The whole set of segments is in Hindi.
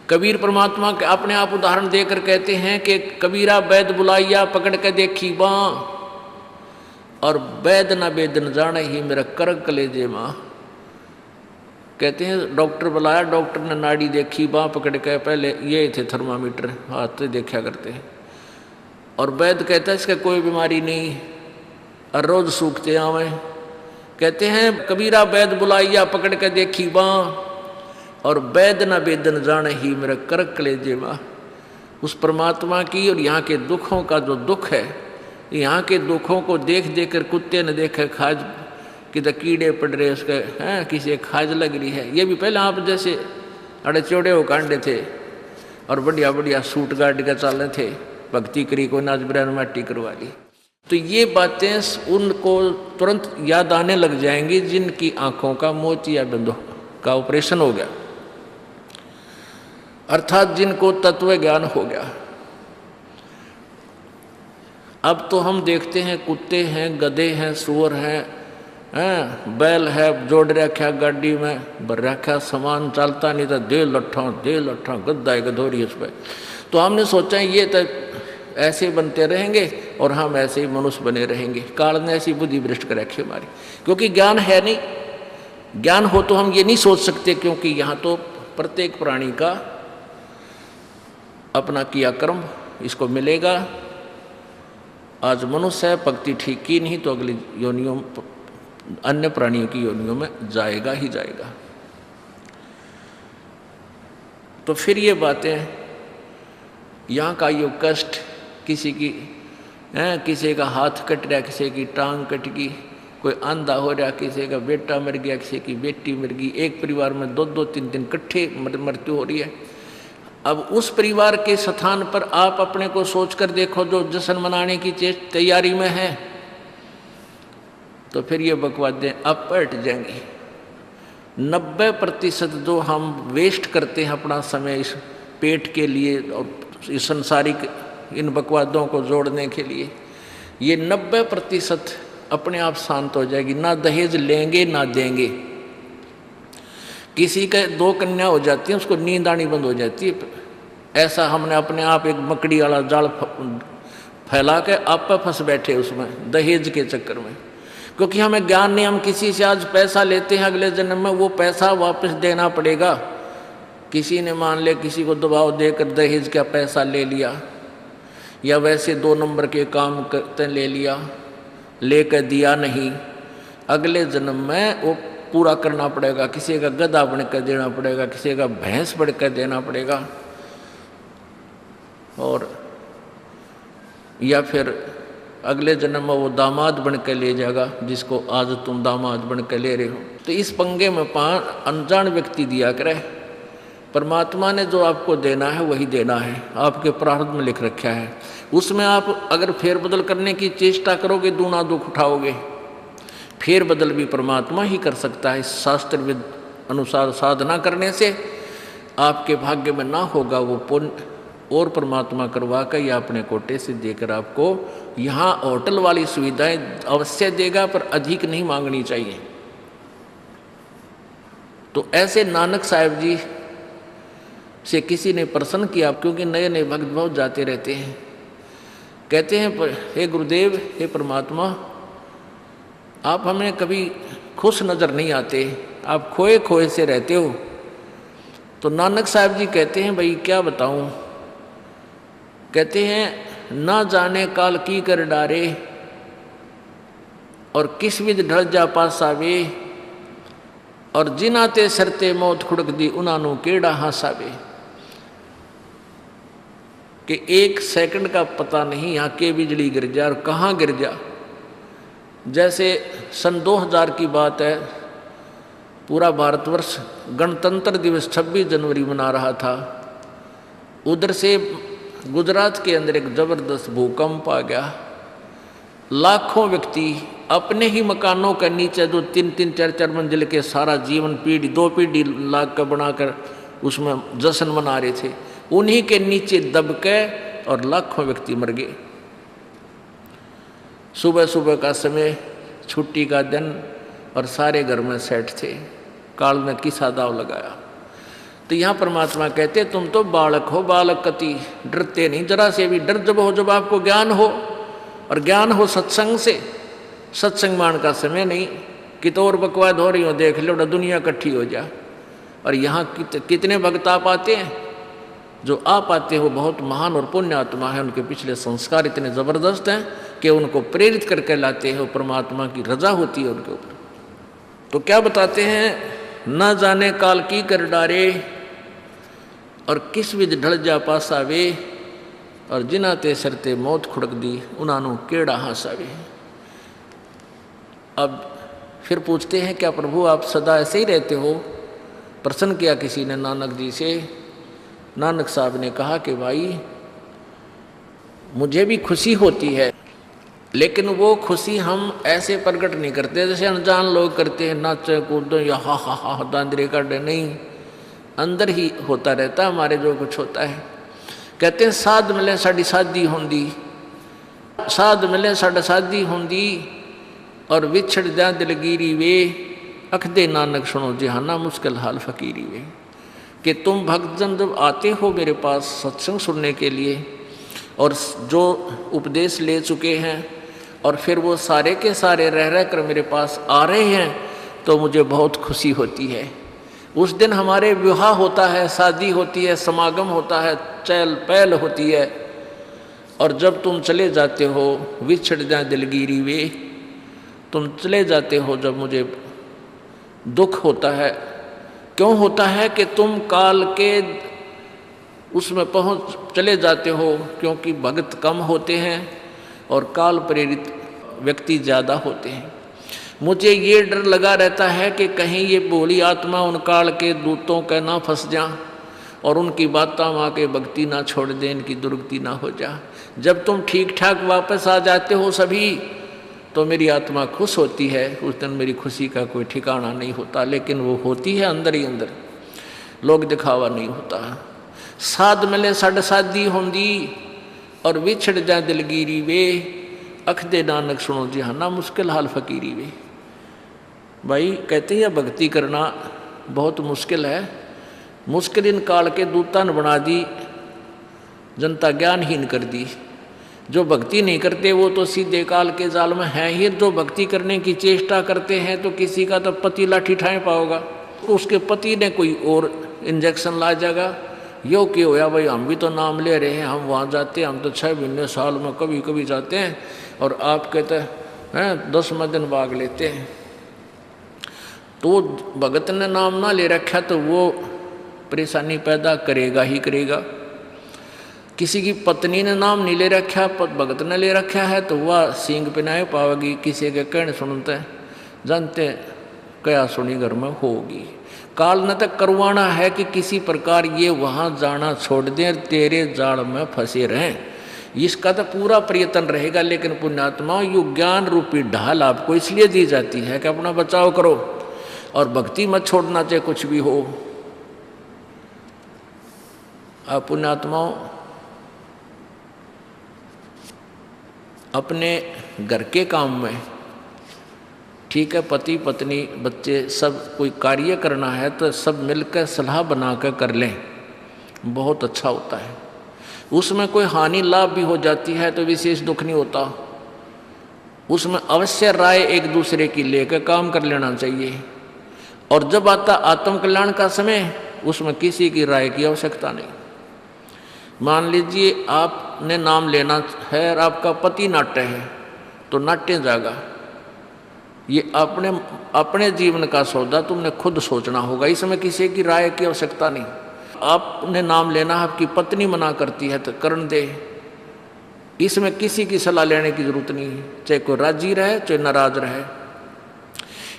कबीर परमात्मा के अपने आप उदाहरण देकर कहते हैं कि कबीरा वैद बुलाइया पकड़ के देखी बाँ, और वैद न वेद न जाने ही मेरा करक कलेजे माँ। कहते हैं डॉक्टर बुलाया, डॉक्टर ने नाड़ी देखी, बाँ पकड़ के, पहले ये थे थर्मामीटर हाथ से देखा करते हैं, और वैद कहता है इसका कोई बीमारी नहीं और रोज सूखते आवे। कहते हैं कबीरा वैद बुलाइया पकड़ के देखी बाँ, और वैद न वेद न जाने ही मेरा करक कलेजे माँ। उस परमात्मा की और यहाँ के दुखों का जो दुख है, यहाँ के दुखों को देख देख कर कुत्ते ने देखे खाज किधर कीड़े पड़ रहे उसके हैं, किसी खाज लग रही है। ये भी पहले आप जैसे अड़े चौड़े हो कांडे थे और बढ़िया बढ़िया सूट गाड़ के चाले थे, भक्ति करी को नाच ब्रैन माटी करवा ली। तो ये बातें उनको तुरंत याद आने लग जाएंगी जिनकी आंखों का मोतियाबिंद का ऑपरेशन हो गया, अर्थात जिनको तत्व ज्ञान हो गया। अब तो हम देखते हैं कुत्ते हैं, गधे हैं, सुअर हैं, बैल है, जोड़ रखा गाड़ी में, भर रखा सामान, चलता नहीं था, दे लट्ठा गद्दा है गधोरी उस पर। तो हमने सोचा ये तो ऐसे बनते रहेंगे और हम ऐसे ही मनुष्य बने रहेंगे। काल ने ऐसी बुद्धि भ्रष्ट कर रखी हमारी, क्योंकि ज्ञान है नहीं। ज्ञान हो तो हम ये नहीं सोच सकते, क्योंकि यहाँ तो प्रत्येक प्राणी का अपना किया कर्म इसको मिलेगा। आज मनुष्य है, भक्ति ठीक की नहीं तो अगली योनियों अन्य प्राणियों की योनियों में जाएगा ही जाएगा। तो फिर ये बातें, यहाँ का यो कष्ट, किसी की किसी का हाथ कट रहा, किसी की टांग कट गई, कोई अंधा हो रहा, किसी का बेटा मर गया, किसी की बेटी मर गई, एक परिवार में दो दो तीन दिन इकट्ठे मृत्यु हो रही है। अब उस परिवार के स्थान पर आप अपने को सोच कर देखो जो जश्न मनाने की तैयारी में है, तो फिर ये बकवादें अब पलट जाएंगी। 90% जो हम वेस्ट करते हैं अपना समय इस पेट के लिए और इस संसारिक इन बकवादों को जोड़ने के लिए, ये 90% अपने आप शांत हो जाएगी। ना दहेज लेंगे ना देंगे। किसी के 2 कन्या हो जाती है, उसको नींद आनी बंद हो जाती है। ऐसा हमने अपने आप एक मकड़ी वाला जाल फैला के आप फंस बैठे उसमें दहेज के चक्कर में, क्योंकि हमें ज्ञान नहीं। हम किसी से आज पैसा लेते हैं, अगले जन्म में वो पैसा वापस देना पड़ेगा। किसी ने मान ले किसी को दबाव देकर दहेज का पैसा ले लिया, या वैसे 2 नंबर के काम करते ले लिया, लेकर दिया नहीं, अगले जन्म में वो पूरा करना पड़ेगा। किसी का गधा बनकर देना पड़ेगा, किसी का भैंस बनकर देना पड़ेगा, और या फिर अगले जन्म में वो दामाद बन के ले जाएगा जिसको आज तुम दामाद बन के ले रहे हो। तो इस पंगे में अनजान व्यक्ति दिया करे। परमात्मा ने जो आपको देना है वही देना है, आपके प्रारब्ध में लिख रखा है। उसमें आप अगर फेरबदल करने की चेष्टा करोगे दूना दुख उठाओगे। फेरबदल भी परमात्मा ही कर सकता है। शास्त्र विद अनुसार साधना करने से आपके भाग्य में ना होगा वो पुण्य, और परमात्मा करवा कर या अपने कोटे से देकर आपको यहाँ होटल वाली सुविधाएं अवश्य देगा, पर अधिक नहीं मांगनी चाहिए। तो ऐसे नानक साहब जी से किसी ने प्रश्न किया, क्योंकि नए नए भक्त बहुत जाते रहते हैं। कहते हैं हे गुरुदेव, हे परमात्मा, आप हमें कभी खुश नज़र नहीं आते, आप खोए खोए से रहते हो। तो नानक साहब जी कहते हैं भाई क्या बताऊं। कहते हैं ना जाने काल की कर डारे, और किस विध ढल जा पासावे, और जिनाते सरते मौत खुड़क दी उनानू केड़ा हासावे। कि 1 सेकंड का पता नहीं यहाँ के बिजली गिर जा और कहाँ गिर जा। जैसे सन 2000 की बात है, पूरा भारतवर्ष गणतंत्र दिवस 26 जनवरी मना रहा था। उधर से गुजरात के अंदर एक जबरदस्त भूकंप आ गया। लाखों व्यक्ति अपने ही मकानों के नीचे जो 3-3, 4-4 मंजिल के सारा जीवन पीढ़ी 2 पीढ़ी लाग कर बनाकर उसमें जश्न मना रहे थे, उन्हीं के नीचे दब के और लाखों व्यक्ति मर गए। सुबह सुबह का समय, छुट्टी का दिन, और सारे घर में सेट थे। काल ने किसा दाव लगाया। तो यहाँ परमात्मा कहते तुम तो बालक हो, बालक कति डरते नहीं जरा से भी। डर जब हो जब आपको ज्ञान हो, और ज्ञान हो सत्संग से। सत्संग मान का समय नहीं कि तो और बकवाद हो रही हो, देख लो दुनिया इकट्ठी हो जा। और यहाँ कितने भक्त आ पाते हैं, जो आ पाते हो बहुत महान और पुण्य आत्मा है, उनके पिछले संस्कार इतने ज़बरदस्त हैं कि उनको प्रेरित करके लाते हो, परमात्मा की रजा होती है उनके ऊपर। तो क्या बताते हैं, न जाने काल की कर डारे और किस विध ढल जा पासावे, और जिना ते सरते मौत खुड़क दी उन्हानु केड़ा हासावे। अब फिर पूछते हैं क्या प्रभु आप सदा ऐसे ही रहते हो? प्रश्न किया किसी ने नानक जी से। नानक साहब ने कहा कि भाई मुझे भी खुशी होती है, लेकिन वो खुशी हम ऐसे प्रकट नहीं करते जैसे अनजान लोग करते हैं, नाचे कूदो या हा हा हा दांदरे काटे। नहीं, अंदर ही होता रहता हमारे जो कुछ होता है। कहते हैं साध मिले साड़ी शादी होंदी, साध मिले साड़ा शादी होंदी, और विछड़ जा दिलगिरी वे, अख दे नानक सुनो जहाना मुश्किल हाल फकीरी वे। कि तुम भक्तजन जब आते हो मेरे पास सत्संग सुनने के लिए, और जो उपदेश ले चुके हैं, और फिर वो सारे के सारे रह रह कर मेरे पास आ रहे हैं, तो मुझे बहुत खुशी होती है। उस दिन हमारे विवाह होता है, शादी होती है, समागम होता है, चहल पहल होती है। और जब तुम चले जाते हो, विछड़ जाए दिलगिरी वे, तुम चले जाते हो जब मुझे दुख होता है। क्यों होता है कि तुम काल के उसमें पहुँच चले जाते हो, क्योंकि भक्त कम होते हैं और काल प्रेरित व्यक्ति ज़्यादा होते हैं। मुझे ये डर लगा रहता है कि कहीं ये बोली आत्मा उन काल के दूतों का ना फंस जा, और उनकी बातों माँ के भक्ति ना छोड़ दे, इनकी दुर्गति ना हो जा। जब तुम ठीक ठाक वापस आ जाते हो सभी, तो मेरी आत्मा खुश होती है। उस दिन मेरी खुशी का कोई ठिकाना नहीं होता, लेकिन वो होती है अंदर ही अंदर, लोग दिखावा नहीं होता। साध मिले साड़ शादी होंदी, और विछड़ जा दिलगिरी वे, अख दे नानक सुनो जहाना मुश्किल हाल फकीरी वे। भाई कहते हैं भक्ति करना बहुत मुश्किल है। मुश्किल इन काल के दूता ने बना दी, जनता ज्ञानहीन कर दी। जो भक्ति नहीं करते वो तो सीधे काल के जाल में हैं ही। जो भक्ति करने की चेष्टा करते हैं तो किसी का तो पति लाठी ठाए पाओगा, उसके पति ने कोई और इंजेक्शन ला जाएगा। यो क्यों होया भाई, हम भी तो नाम ले रहे हैं, हम वहाँ जाते हैं, हम तो 6 महीने साल में कभी कभी जाते हैं, और आप कहते हैं 10वें दिन भाग लेते हैं। तो भगत ने नाम ना ले रखा तो वो परेशानी पैदा करेगा ही करेगा। किसी की पत्नी ने नाम नहीं ले रखा, भगत ने ले रखा है, तो वह सींग पिनाए पावेगी। किसी के कहने सुनते जानते क्या सुनी घर में होगी। काल ने तक करवाना है कि किसी प्रकार ये वहाँ जाना छोड़ दें, तेरे जाल में फंसे रहें। इसका तो पूरा प्रयत्न रहेगा। लेकिन पुण्यात्मा यु ज्ञान रूपी ढाल आपको इसलिए दी जाती है कि अपना बचाव करो, और भक्ति मत छोड़ना चाहे कुछ भी हो। आप पुण्यात्माओं अपने घर के काम में, ठीक है, पति पत्नी बच्चे सब कोई कार्य करना है तो सब मिलकर सलाह बनाकर कर लें, बहुत अच्छा होता है। उसमें कोई हानि लाभ भी हो जाती है तो विशेष दुख नहीं होता। उसमें अवश्य राय एक दूसरे की लेकर काम कर लेना चाहिए। और जब आता आत्म कल्याण का समय, उसमें किसी की राय की आवश्यकता नहीं। मान लीजिए आपने नाम लेना है और आपका पति नाट्य है, तो नाट्य जाएगा। ये अपने जीवन का सौदा तुमने खुद सोचना होगा, इसमें किसी की राय की आवश्यकता नहीं। आपने नाम लेना, आपकी पत्नी मना करती है तो करन दे, इसमें किसी की सलाह लेने की जरूरत नहीं, चाहे कोई राजी रहे चाहे नाराज रहे।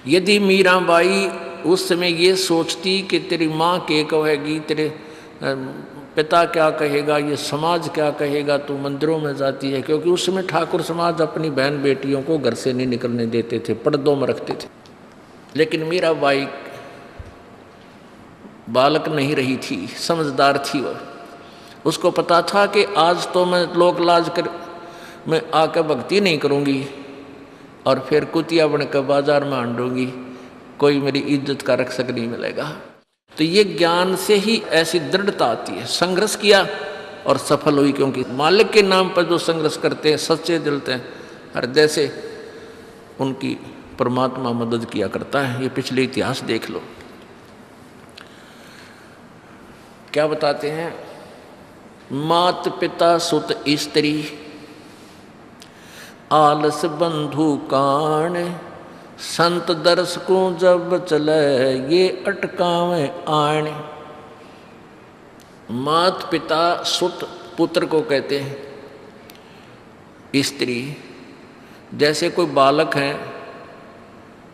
यदि मीराबाई उस समय ये सोचती कि तेरी माँ क्या कहेगी, तेरे पिता क्या कहेगा, ये समाज क्या कहेगा, तो मंदिरों में जाती है। क्योंकि उस समय ठाकुर समाज अपनी बहन बेटियों को घर से नहीं निकलने देते थे, पर्दों में रखते थे। लेकिन मीराबाई बालक नहीं रही थी, समझदार थी वह। उसको पता था कि आज तो मैं लोक लाज कर मैं आकर भक्ति नहीं करूँगी और फिर कुतिया बनकर बाजार में हांडूंगी, कोई मेरी इज्जत का रक्षक नहीं मिलेगा। तो ये ज्ञान से ही ऐसी दृढ़ता आती है। संघर्ष किया और सफल हुई, क्योंकि मालिक के नाम पर जो संघर्ष करते हैं, सच्चे दिल से, हृदय से, उनकी परमात्मा मदद किया करता है। ये पिछले इतिहास देख लो। क्या बताते हैं? मात पिता सुत स्त्री आलस बंधु कान, संत दर्श को जब चले ये अटकावे आण। मात पिता सुत पुत्र को कहते हैं। स्त्री, जैसे कोई बालक हैं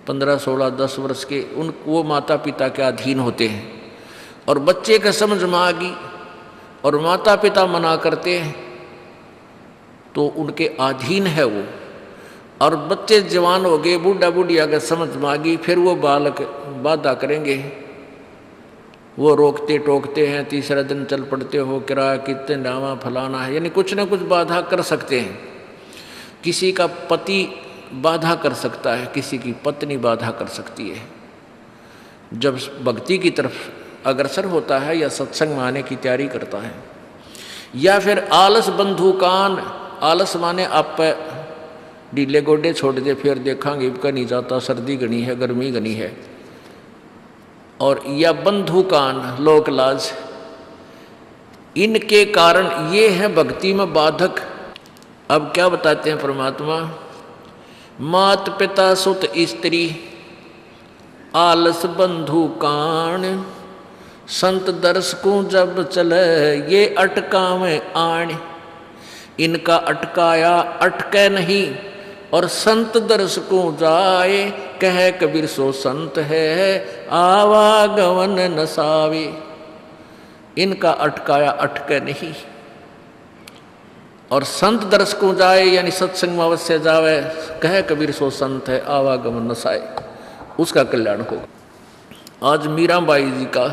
15, 16, 10 वर्ष के, वो माता पिता के अधीन होते हैं। और बच्चे का समझ में आ गई और माता पिता मना करते हैं तो उनके अधीन है वो। और बच्चे जवान हो गए, बूढ़ा बूढ़ी अगर समझ में आ गई, फिर वो बालक बाधा करेंगे, वो रोकते टोकते हैं। तीसरा दिन चल पड़ते हो, किराया कितने डावा फलाना है, यानी कुछ ना कुछ बाधा कर सकते हैं। किसी का पति बाधा कर सकता है, किसी की पत्नी बाधा कर सकती है। जब भक्ति की तरफ अग्रसर होता है या सत्संग में आने की तैयारी करता है। या फिर आलस बंधु कान, आलस माने आप ढीले गोडे छोड़ दे, फिर देखांगे इबका नहीं जाता, सर्दी घनी है, गर्मी घनी है। और या बंधु कान, लोक लाज, इनके कारण ये है भक्ति में बाधक। अब क्या बताते हैं परमात्मा? मात पिता सुत स्त्री आलस बंधु कान, संत दर्श को जब चले ये अटकावे आण। इनका अटकाया अटके नहीं, और संत दर्श को जाए कह कबीर सो संत है आवागमन नसावे। इनका अटकाया अटके नहीं, और संत दर्श को जाए यानी सत्संग में अवश्य जावे, कह कबीर सो संत है आवागमन नसाए, उसका कल्याण होगा। आज मीराबाई जी का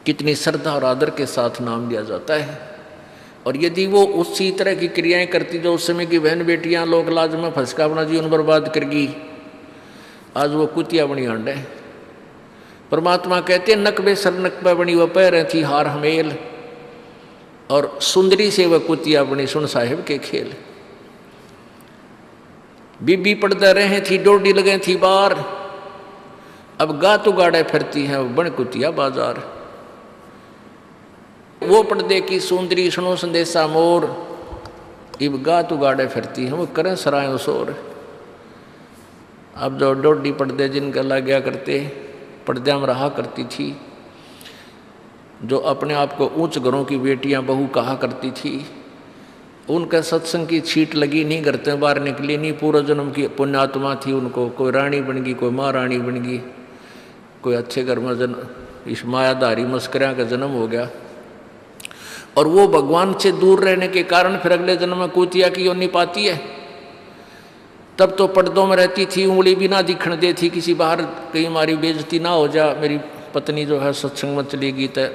कितनी श्रद्धा और आदर के साथ नाम लिया जाता है। और यदि वो उसी तरह की क्रियाएं करती जो उस समय की बहन बेटियां लोक लाज में फंस का अपना जीवन बर्बाद करगी, आज वो कुतिया बनी आंडे। परमात्मा कहते हैं नकबे सर नकबे बनी वह पैर थी हार हमेल, और सुंदरी से वह कुतिया बनी सुन साहिब के खेल। बीबी पड़दा रहे थी डोडी लगे थी बार, अब गातु गाड़े फिरती हैं वो बन कुतिया बाजार। वो पर्दे की सुंदरी सुनो संदेशा मोर, इब गातु गाड़े फिरती हैं वो करें सरायों शोर। अब जो डोडी पर्दे जिनका लग गया करते, पर्दे में रहा करती थी, जो अपने आप को ऊंच घरों की बेटियां बहू कहा करती थी, उनका सत्संग की छीट लगी, नहीं घर से बाहर निकली, नहीं पूर्व जन्म की पुण्यात्मा थी, उनको कोई रानी बन गई, कोई महारानी बन गई, कोई अच्छे घर में इस मायाधारी मस्करिया का जन्म हो गया। और वो भगवान से दूर रहने के कारण फिर अगले जन्म में कुतिया की योनि पाती है। तब तो पर्दों में रहती थी, उंगली भी ना दिखण दे थी, किसी बाहर कहीं हमारी बेइज्जती ना हो जा, मेरी पत्नी जो है सत्संग में चलेगी तो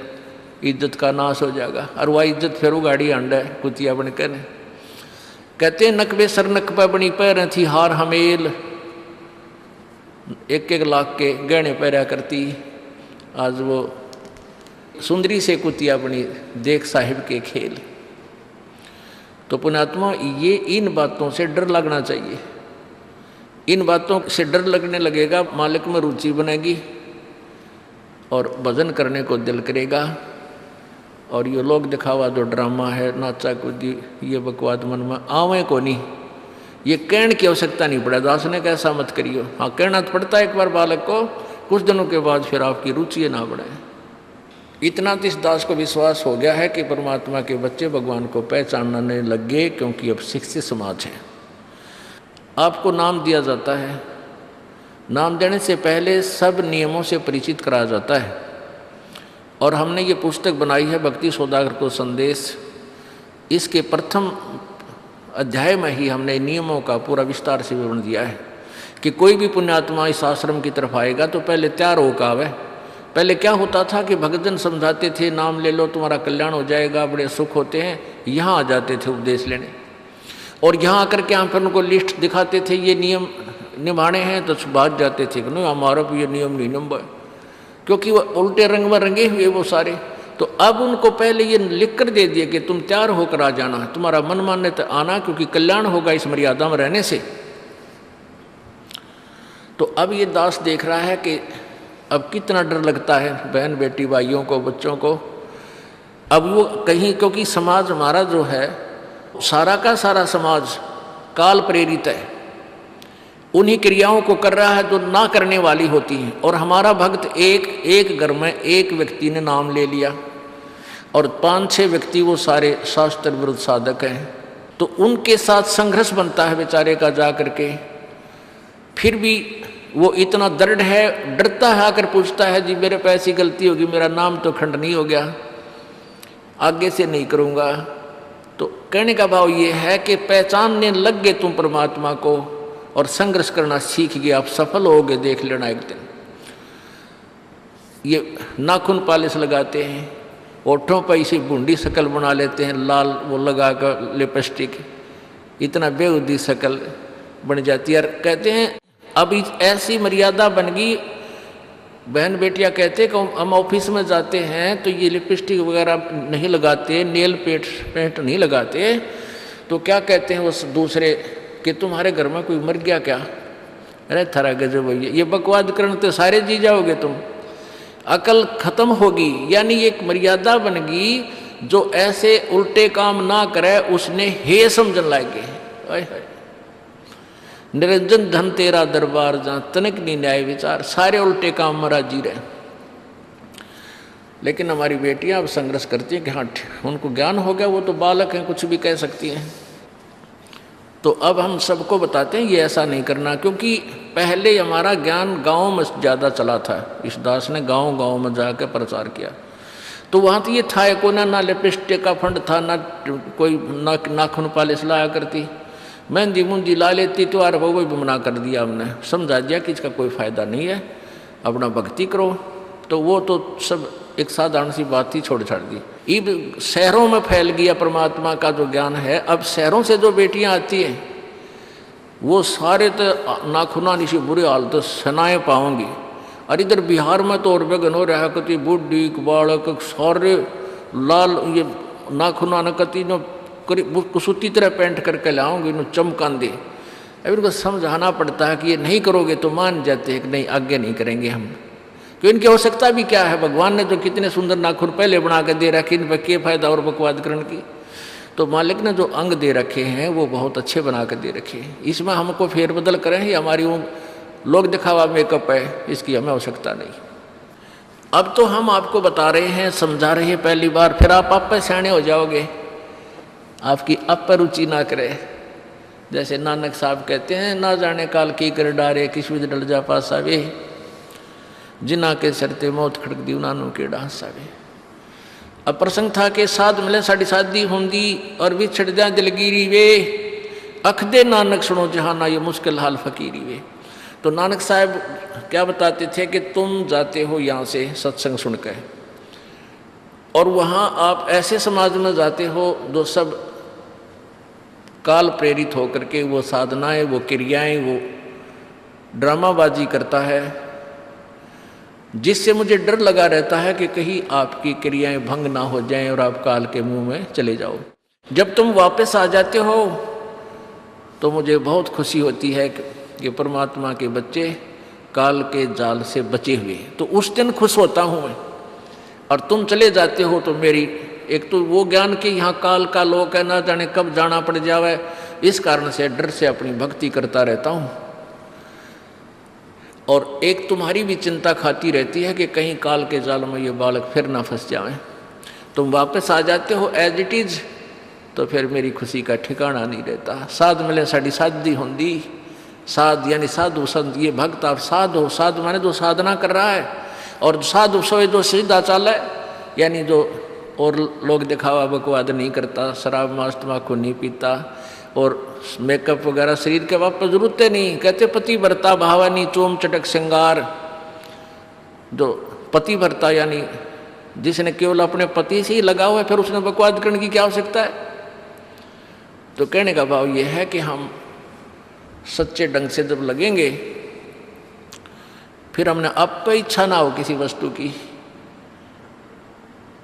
इज्जत का नाश हो जाएगा। और वह इज्जत फिर उगाड़ी आंडा है कुतिया बनकर। कहते हैं नकबे सर नकबा बनी पैर थी हार हमेल, 1-1 लाख के गहने पहरा करती, आज वो सुंदरी से कुतिया बनी देख साहिब के खेल। तो पुण्यात्मा ये इन बातों से डर लगना चाहिए। इन बातों से डर लगने लगेगा, मालिक में रुचि बनेगी और भजन करने को दिल करेगा। और ये लोग दिखावा जो ड्रामा है, नाचा कूदी, ये बकवाद मन में आवे को नहीं, ये कहने की आवश्यकता नहीं पड़ा। दास ने कैसा मत करियो, हाँ कहना तो पड़ता है एक बार बालक को, कुछ दिनों के बाद फिर आपकी रुचि ना बढ़े। इतना तो इस दास को विश्वास हो गया है कि परमात्मा के बच्चे भगवान को पहचानने लग गए, क्योंकि अब शिक्षित समाज है। आपको नाम दिया जाता है, नाम देने से पहले सब नियमों से परिचित कराया जाता है। और हमने ये पुस्तक बनाई है भक्ति सौदागर को संदेश, इसके प्रथम अध्याय में ही हमने नियमों का पूरा विस्तार से विवरण दिया है कि कोई भी पुण्यात्मा इस आश्रम की तरफ आएगा तो पहले तैयार होकर आवे। पहले क्या होता था कि भक्तजन समझाते थे नाम ले लो तुम्हारा कल्याण हो जाएगा, बड़े सुख होते हैं, यहाँ आ जाते थे उपदेश लेने। और यहाँ आकर के हम फिर उनको लिस्ट दिखाते थे, ये नियम निभाने हैं, तो भाग जाते थे कि नहीं हमारा भी ये नियम नहीं नंबर। क्योंकि वो उल्टे रंग में रंगे हुए वो सारे। तो अब उनको पहले ये लिख कर दे दिया कि तुम तैयार होकर आ जाना, तुम्हारा मन मानने तो आना, क्योंकि कल्याण होगा इस मर्यादा में रहने से। तो अब ये दास देख रहा है कि अब कितना डर लगता है बहन बेटी भाइयों को, बच्चों को। अब वो कहीं, क्योंकि समाज हमारा जो है सारा का सारा समाज काल प्रेरित है, उन्हीं क्रियाओं को कर रहा है जो ना करने वाली होती हैं। और हमारा भक्त एक घर में एक व्यक्ति ने नाम ले लिया और 5-6 व्यक्ति वो सारे शास्त्र विरुद्ध साधक हैं, तो उनके साथ संघर्ष बनता है बेचारे का जा करके। फिर भी वो इतना दृढ़ है, डरता है, आकर पूछता है जी मेरे पे ऐसी गलती होगी, मेरा नाम तो खंडनीय हो गया, आगे से नहीं करूँगा। तो कहने का भाव ये है कि पहचानने लग गए तुम परमात्मा को और संघर्ष करना सीख गए, आप सफल होगे, देख लेना एक दिन। ये नाखून पालिश लगाते हैं, ओठों पर इसी बूंदी शक्ल बना लेते हैं, लाल वो लगा कर लिपस्टिक, इतना बेहुदी शक्ल बन जाती है। कहते हैं अब ऐसी मर्यादा बन गई, बहन बेटियां कहते कि हम ऑफिस में जाते हैं तो ये लिपस्टिक वगैरह नहीं लगाते, नेल पेंट नहीं लगाते, तो क्या कहते हैं उस दूसरे कि तुम्हारे घर में कोई मर गया क्या? अरे थारा गजब भैया, ये बकवाद करने तो सारे जी जाओगे तुम, अकल खत्म होगी। यानी एक मर्यादा बन गई, जो ऐसे उल्टे काम ना करे उसने हे समझन लागे। निरंजन धन तेरा दरबार जहाँ तनिक नहीं न्याय विचार, सारे उल्टे काम में राजी रहे। लेकिन हमारी बेटियां अब संघर्ष करती हैं कि हाँ उनको ज्ञान हो गया, वो तो बालक हैं, कुछ भी कह सकती हैं। तो अब हम सबको बताते हैं ये ऐसा नहीं करना, क्योंकि पहले हमारा ज्ञान गांव में ज़्यादा चला था। इस दास ने गांव में जाकर प्रचार किया, तो वहाँ तो ये था को ना लिपस्टिक का फंड था, ना कोई नाखून पालिश लाया करती, मेहंदी मुंदी ला लेती, तो यार वो भी मना कर दिया हमने, समझा दिया कि इसका कोई फ़ायदा नहीं है, अपना भक्ति करो। तो वो तो सब एक साधारण सी बात ही छोड़ छाड़ दी। अब शहरों में फैल गया परमात्मा का जो ज्ञान है। अब शहरों से जो बेटियां आती हैं वो सारे तो नाखुना निशी बुरे हाल तो सनाए पाओगी। और इधर बिहार में तो और बेगन हो रहा कति बुढ़ी बालक सारे लाल ये नाखुना न कति नो कुसूती तरह पेंट करके लाओगे, नो चमकान दे। अब इनको समझाना पड़ता है कि ये नहीं करोगे तो मान जाते हैं कि नहीं आगे नहीं करेंगे हम, क्योंकि इनकी आवश्यकता भी क्या है। भगवान ने जो कितने सुंदर नाखून पहले बना के दे रखे, इन पर क्या फायदा और बकवादकरण की। तो मालिक ने जो अंग दे रखे हैं वो बहुत अच्छे बना के दे रखे हैं, इसमें हमको फेरबदल करें, ये हमारी वो लोग दिखावा मेकअप है, इसकी हमें आवश्यकता नहीं। अब तो हम आपको बता रहे हैं, समझा रहे हैं पहली बार, फिर आप पे सियाने हो जाओगे, आपकी अब पर रुचि ना करे। जैसे नानक साहब कहते हैं, ना जाने काल की कर डारे किस विध डल जा पासा वे, जिना के सरते मौत खड़क दी नानू के डांसा वे। अब प्रसंग था कि साध मिले साड़ी शादी होंगी और भी छड़ जा दिलगिरी वे, अख दे नानक सुनो जहाना ये मुश्किल हाल फकीरी वे। तो नानक साहब क्या बताते थे कि तुम जाते हो यहाँ से सत्संग सुनकर, और वहाँ आप ऐसे समाज में जाते हो जो सब काल प्रेरित होकर के वो साधनाएं, वो क्रियाएं, वो ड्रामाबाजी करता है, जिससे मुझे डर लगा रहता है कि कहीं आपकी क्रियाएं भंग ना हो जाएं और आप काल के मुंह में चले जाओ। जब तुम वापस आ जाते हो तो मुझे बहुत खुशी होती है कि परमात्मा के बच्चे काल के जाल से बचे हुए, तो उस दिन खुश होता हूँ मैं। और तुम चले जाते हो तो मेरी एक तो वो ज्ञान कि यहाँ काल का लोक है, ना जाने कब जाना पड़ जावे, इस कारण से डर से अपनी भक्ति करता रहता हूँ। और एक तुम्हारी भी चिंता खाती रहती है कि कहीं काल के जाल में ये बालक फिर ना फंस जाएं। तुम वापस आ जाते हो एज इट इज, तो फिर मेरी खुशी का ठिकाना नहीं रहता। साध मिले साड़ी साधी होंगी, साध यानी साधु संत, ये भक्त आप साध हो, साध माने जो साधना कर रहा है, और साधु सोए जो सीधा चाल है, यानी जो और लोग दिखावा बकवाद नहीं करता, शराब मांस तम्बाकू नहीं पीता, और मेकअप वगैरह शरीर के वापस जरूरत नहीं। कहते पति भरता भावानी चोम चटक श्रृंगार, जो पति भरता यानी जिसने केवल अपने पति से ही लगा हुआ है, फिर उसने बकवाद करने की क्या आवश्यकता है। तो कहने का भाव यह है कि हम सच्चे ढंग से जब लगेंगे फिर हमने अब तो इच्छा ना हो किसी वस्तु की।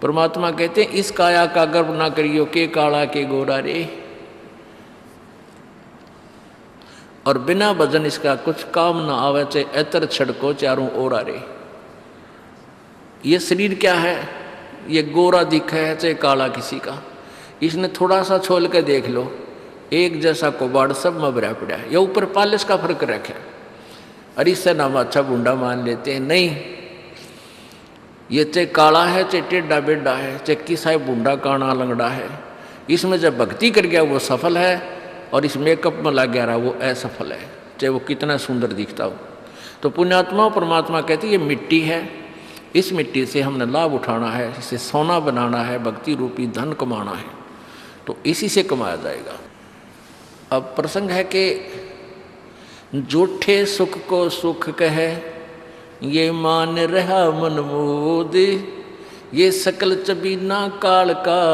परमात्मा कहते हैं इस काया का गर्व ना करियो के काला के गोरा रे, और बिना भजन इसका कुछ काम ना आवे, चाहे एतर छड़को चारों ओरा रे। ये शरीर क्या है, ये गोरा दिखा है चाहे काला किसी का, इसने थोड़ा सा छोल के देख लो, एक जैसा कोबाड़ सब में भरा पड़ा है। ये ऊपर पालिश का फर्क रखे, और इससे नाम अच्छा बूंडा मान लेते हैं। नहीं, ये चाहे काला है चाहे टेढ़ा बेढ़ा है, चाहे किसा बूंडा काना लंगड़ा है, इसमें जब भक्ति कर गया वो सफल है, और इस मेकअप में लग गया रहा वो असफल है, चाहे वो कितना सुंदर दिखता हो। तो पुण्यात्मा परमात्मा कहती है ये मिट्टी है, इस मिट्टी से हमने लाभ उठाना है, इसे सोना बनाना है, भक्ति रूपी धन कमाना है, तो इसी से कमाया जाएगा। अब प्रसंग है कि झूठे सुख को सुख कहे, ये मान रहा मन मोद, ये सकल चबीना काल का,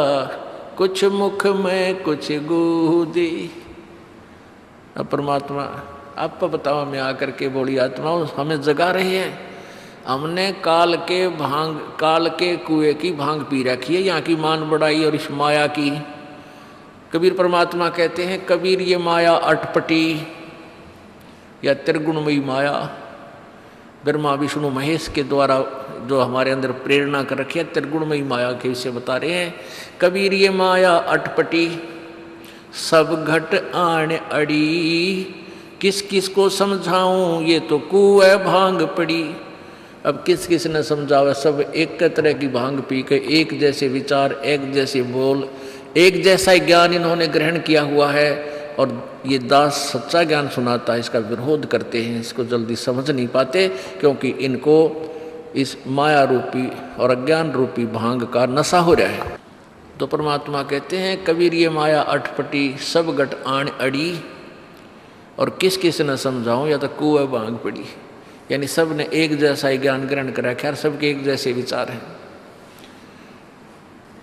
कुछ मुख में कुछ गोदी। अब परमात्मा आप बताओ, मैं आकर के बोली आत्माओं हमें जगा रही है, हमने काल के कुएं की भांग पी रखी है, यहाँ की मान बढ़ाई और इस माया की। कबीर परमात्मा कहते हैं कबीर ये माया अटपटी या त्रिगुणमयी माया, ब्रह्मा विष्णु महेश के द्वारा जो हमारे अंदर प्रेरणा कर रखी है, त्रिगुणमयी माया के विषय बता रहे हैं। कबीर ये माया अटपटी सब घट आण अड़ी, किस किस को समझाऊं ये तो कुएं भांग पड़ी। अब किस किस ने समझावा, सब एक तरह की भांग पी के एक जैसे विचार, एक जैसे बोल, एक जैसा ज्ञान इन्होंने ग्रहण किया हुआ है, और ये दास सच्चा ज्ञान सुनाता है इसका विरोध करते हैं, इसको जल्दी समझ नहीं पाते, क्योंकि इनको इस माया रूपी और अज्ञान रूपी भांग का नशा हो रहा है। तो परमात्मा कहते हैं कबीर ये माया अटपटी सब घट आण अड़ी, और किस किस ने समझाऊं या तो कुएं भांग पड़ी, यानी सब ने एक जैसा ही ज्ञान ग्रहण कर रखा है, सबके एक जैसे विचार हैं।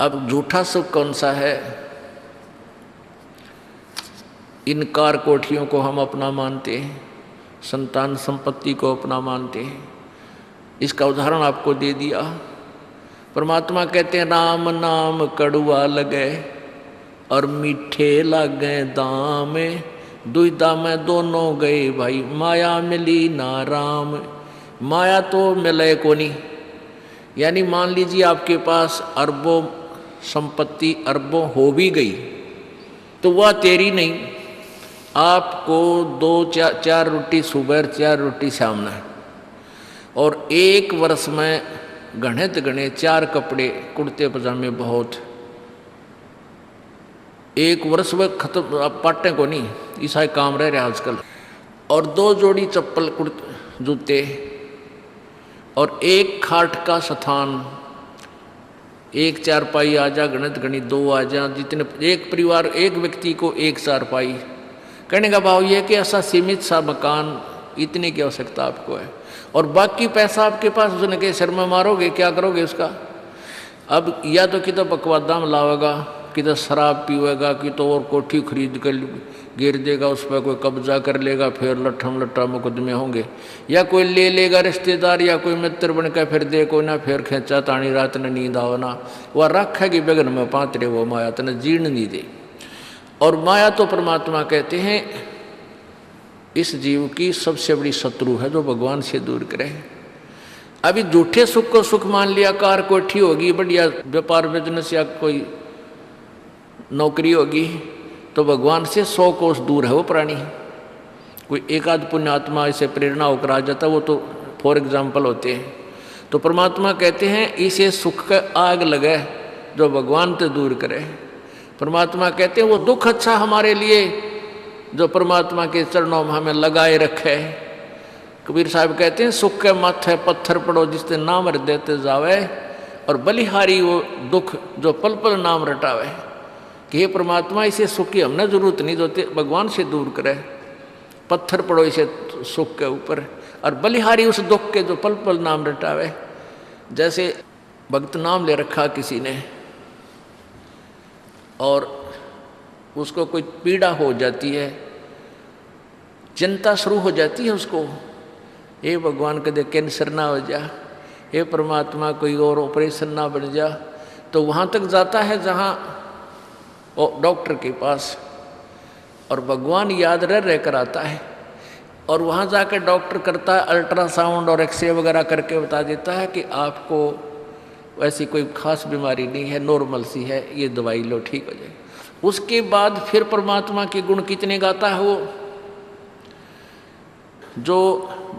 अब झूठा सुख कौन सा है, इन कार कोठियों को हम अपना मानते हैं, संतान संपत्ति को अपना मानते हैं। इसका उदाहरण आपको दे दिया। परमात्मा कहते हैं राम नाम कड़ुआ लगे और मीठे लागे दाम, दुविधा में दोनों गए भाई, माया मिली ना राम। माया तो मिले को नहीं, यानी मान लीजिए आपके पास अरबों संपत्ति अरबों हो भी गई तो वह तेरी नहीं, आपको 2-4 रोटी सुबह 4 रोटी शाम है, और एक वर्ष में गणित गणे 4 कपड़े कुर्ते पजामे बहुत, एक वर्ष में खत्म। आप पाटे को नहीं, ऐसा काम रह रहा आजकल। और 2 जोड़ी चप्पल कुर्ते जूते, और एक खाट का स्थान, एक चारपाई आ जा, गणित गणित 2 आ जा, जितने एक परिवार एक व्यक्ति को एक चारपाई। कहने का भाव यह कि ऐसा सीमित सा मकान, इतने की आवश्यकता आपको है, और बाकी पैसा आपके पास उसने के सिर में मारोगे, क्या करोगे उसका। अब या तो कि तो बकवादा में लावेगा, कि तो शराब पीवेगा, कि तो और कोठी खरीद कर गिर देगा, उस पर कोई कब्जा कर लेगा, फिर लट्ठम लट्ठा मुकदमे होंगे, या कोई ले लेगा रिश्तेदार या कोई मित्र बन कर फिर देखो ना, फिर खेचा तानी रात ने नींद आओ ना, वह रखेगी बेगन में पात्रे वो माया तने जीर्ण नहीं दे। और माया तो परमात्मा कहते हैं इस जीव की सबसे बड़ी शत्रु है, जो भगवान से दूर करे। अभी झूठे सुख को सुख मान लिया, कार कोठी होगी, बढ़िया व्यापार बिजनेस या कोई नौकरी होगी, तो भगवान से 100 कोस दूर है वो प्राणी। कोई एक आध पुण्यात्मा इसे प्रेरणा होकर आ जाता, वो तो फॉर एग्जाम्पल होते हैं। तो परमात्मा कहते हैं इसे सुख का आग लगे जो भगवान से दूर करे। परमात्मा कहते हैं वो दुख अच्छा हमारे लिए जो परमात्मा के चरणों में हमें लगाए रखे। कबीर साहब कहते हैं सुख के माथे पत्थर पड़ो जिससे नाम देते जावे, और बलिहारी वो दुख जो पल पल नाम रटावे। कि हे परमात्मा इसे सुख की हमने जरूरत नहीं, जो भगवान से दूर करे। पत्थर पड़ो इसे सुख के ऊपर, और बलिहारी उस दुख के जो पल पल नाम रटावे। जैसे भक्त नाम ले रखा किसी ने और उसको कोई पीड़ा हो जाती है, चिंता शुरू हो जाती है उसको, हे भगवान कदे कैंसर ना हो जा, हे परमात्मा कोई और ऑपरेशन ना बन जा। तो वहाँ तक जाता है जहाँ डॉक्टर के पास, और भगवान याद रह कर आता है। और वहाँ जाकर डॉक्टर करता है अल्ट्रासाउंड और एक्सरे वगैरह करके बता देता है कि आपको ऐसी कोई खास बीमारी नहीं है, नॉर्मल सी है, ये दवाई लो ठीक हो जाए। उसके बाद फिर परमात्मा के गुण कितने गाता है वो। जो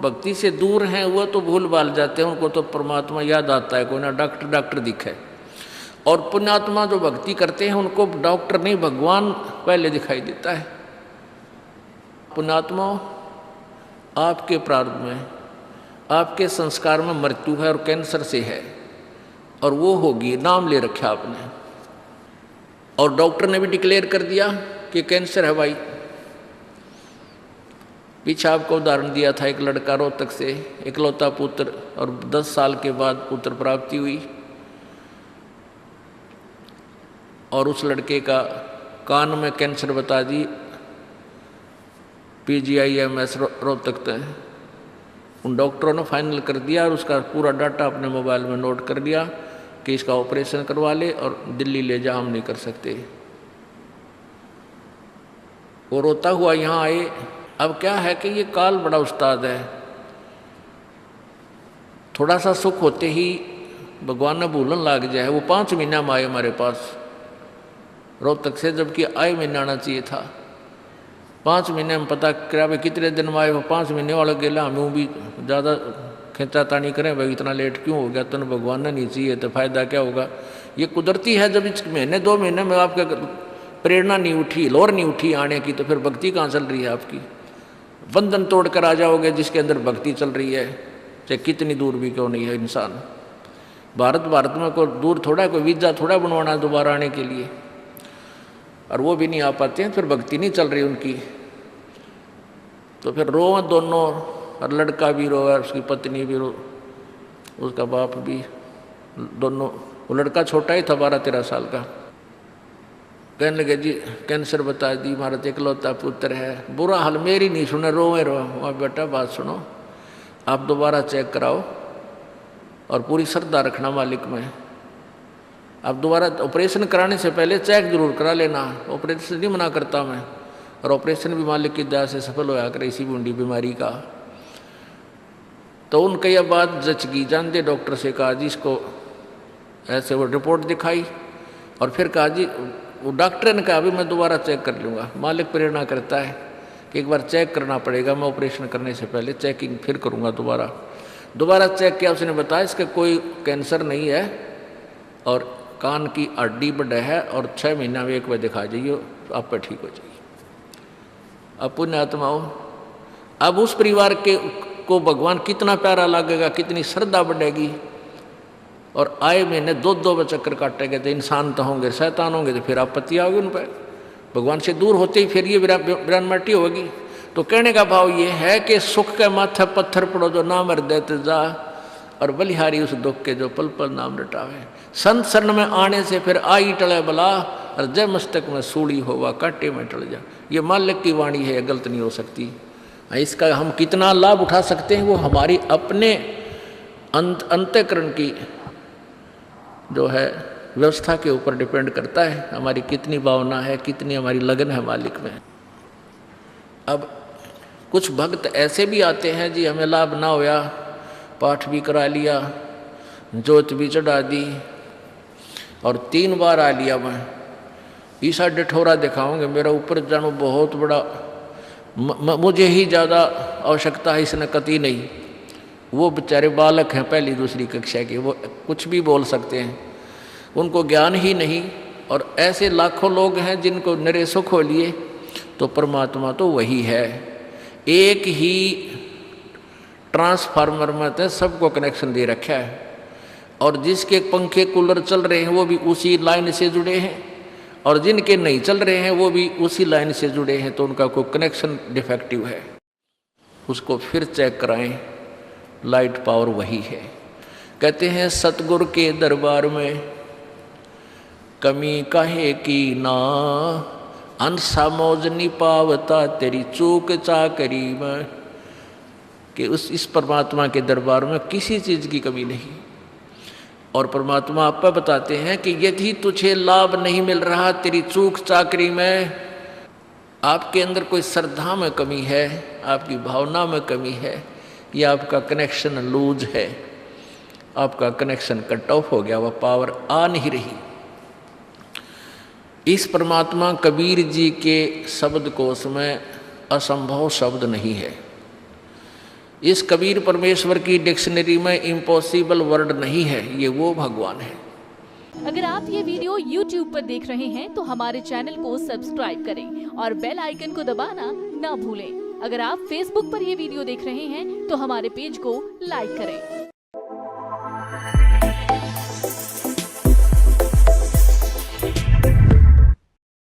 भक्ति से दूर हैं वो तो भूल भाल जाते हैं, उनको तो परमात्मा याद आता है, कोई ना डॉक्टर दिखे। और पुण्यात्मा जो भक्ति करते हैं उनको डॉक्टर नहीं भगवान पहले दिखाई देता है। पुण्यात्मा, आपके प्रारब्ध में, आपके संस्कार में मृत्यु है और कैंसर से है, और वो होगी, नाम ले रखा आपने, और डॉक्टर ने भी डिक्लेयर कर दिया कि कैंसर है भाई। पीछे आपको उदाहरण दिया था, एक लड़का रोहतक से, इकलौता पुत्र, और 10 साल के बाद पुत्र प्राप्ति हुई, और उस लड़के का कान में कैंसर बता दी, PGIMS रोहतक तक। उन डॉक्टरों ने फाइनल कर दिया और उसका पूरा डाटा अपने मोबाइल में नोट कर लिया कि इसका ऑपरेशन करवा ले और दिल्ली ले जा, हम नहीं कर सकते। वो रोता हुआ यहाँ आए। अब क्या है कि ये काल बड़ा उस्ताद है, थोड़ा सा सुख होते ही भगवान ने भूलन लाग जाए। वो 5 महीना में आए हमारे पास रोहतक से, जबकि आए महीने आना चाहिए था। 5 महीने में पता करा भाई कितने दिन में आए, वो 5 महीने वाला गेला। हमें भी ज़्यादा खींचा तानी करें भाई इतना लेट क्यों हो गया, तो भगवान ने नहीं चाहिए तो फायदा क्या होगा। ये कुदरती है, जब इस महीने 2 महीने में आपका प्रेरणा नहीं उठी, लोर नहीं उठी आने की, तो फिर भक्ति कहाँ चल रही है आपकी। बंधन तोड़ कर आ जाओगे जिसके अंदर भक्ति चल रही है, चाहे कितनी दूर भी क्यों नहीं है इंसान। भारत में कोई दूर थोड़ा, कोई वीज़ा थोड़ा बनवाना दोबारा आने के लिए, और वो भी नहीं आ पाते हैं, फिर भक्ति नहीं चल रही उनकी। तो फिर रो दोनों, और लड़का भी रो, उसकी पत्नी भी रो, उसका बाप भी, दोनों। वो लड़का छोटा ही था, 12-13 साल का। कहने लगे जी कैंसर बता दी, हमारा तो इकलौता पुत्र है। बुरा हाल मेरी नहीं सुने, रोए रो। वहाँ बेटा बात सुनो, आप दोबारा चेक कराओ और पूरी श्रद्धा रखना मालिक में। आप दोबारा ऑपरेशन कराने से पहले चेक जरूर करा लेना। ऑपरेशन नहीं मना करता मैं, और ऑपरेशन भी मालिक की दया से सफल होया करे इसी बूंदी बीमारी का। तो उनका यह बात जच गई, जानते डॉक्टर से कहा जी इसको ऐसे, वो रिपोर्ट दिखाई, और फिर कहा जी, वो डॉक्टर ने कहा अभी मैं दोबारा चेक कर लूँगा। मालिक प्रेरणा करता है कि एक बार चेक करना पड़ेगा, मैं ऑपरेशन करने से पहले चेकिंग फिर करूँगा। दोबारा चेक किया, उसने बताया इसका कोई कैंसर नहीं है, और कान की हड्डी बढ़ है, और 6 महीना में एक बार दिखा जाइए, आप पर ठीक हो जाइए। अब पुण्यात्माओं, अब उस परिवार को भगवान कितना प्यारा लगेगा, कितनी श्रद्धा बढ़ेगी। और आए महीने 2 चक्कर काटेंगे, तो इंसान तो होंगे, शैतान होंगे, तो फिर आपत्ति आओगे उन पर। भगवान से दूर होते ही फिर ये विरानमटी होगी। तो कहने का भाव ये है कि सुख के माथे पत्थर पड़ो जो नाम हृदय ते जा, और बलिहारी उस दुख के जो पल पल नाम रटावे। संत शरण में आने से फिर आई टले बला, और जय मस्तक में सूड़ी होवा कांटे में टल जा। ये मालिक की वाणी है, गलत नहीं हो सकती। इसका हम कितना लाभ उठा सकते हैं वो हमारी अपने अंतःकरण की जो है व्यवस्था के ऊपर डिपेंड करता है। हमारी कितनी भावना है, कितनी हमारी लगन है मालिक में। अब कुछ भक्त ऐसे भी आते हैं जी, हमें लाभ ना होया, पाठ भी करा लिया, जोत भी चढ़ा दी, और 3 बार आ लिया मैं, ईसा डिठोरा दिखाऊंगे, मेरा ऊपर जानो बहुत बड़ा, मुझे ही ज़्यादा आवश्यकता है, इसने कति नहीं। वो बेचारे बालक हैं 1ली 2री कक्षा के, वो कुछ भी बोल सकते हैं, उनको ज्ञान ही नहीं। और ऐसे लाखों लोग हैं जिनको निरे सुख हो लिए। तो परमात्मा तो वही है, एक ही ट्रांसफार्मर में तो सबको कनेक्शन दे रखा है, और जिसके पंखे कूलर चल रहे हैं वो भी उसी लाइन से जुड़े हैं, और जिनके नहीं चल रहे हैं वो भी उसी लाइन से जुड़े हैं। तो उनका कोई कनेक्शन डिफेक्टिव है, उसको फिर चेक कराएं, लाइट पावर वही है। कहते हैं सतगुरु के दरबार में कमी काहे की ना, अंसा मौज नहीं पावता तेरी चूक चाकरी में। कि इस परमात्मा के दरबार में किसी चीज़ की कमी नहीं। और परमात्मा आप बताते हैं कि यदि तुझे लाभ नहीं मिल रहा तेरी चूक चाकरी में, आपके अंदर कोई श्रद्धा में कमी है, आपकी भावना में कमी है, या आपका कनेक्शन लूज है, आपका कनेक्शन कट ऑफ हो गया, वह पावर आ नहीं रही। इस परमात्मा कबीर जी के शब्दकोश में असंभव शब्द नहीं है। इस कबीर परमेश्वर की डिक्शनरी में इम्पॉसिबल वर्ड नहीं है, ये वो भगवान है। अगर आप ये वीडियो YouTube पर देख रहे हैं तो हमारे चैनल को सब्सक्राइब करें और बेल आइकन को दबाना ना भूलें। अगर आप Facebook पर ये वीडियो देख रहे हैं तो हमारे पेज को लाइक करें।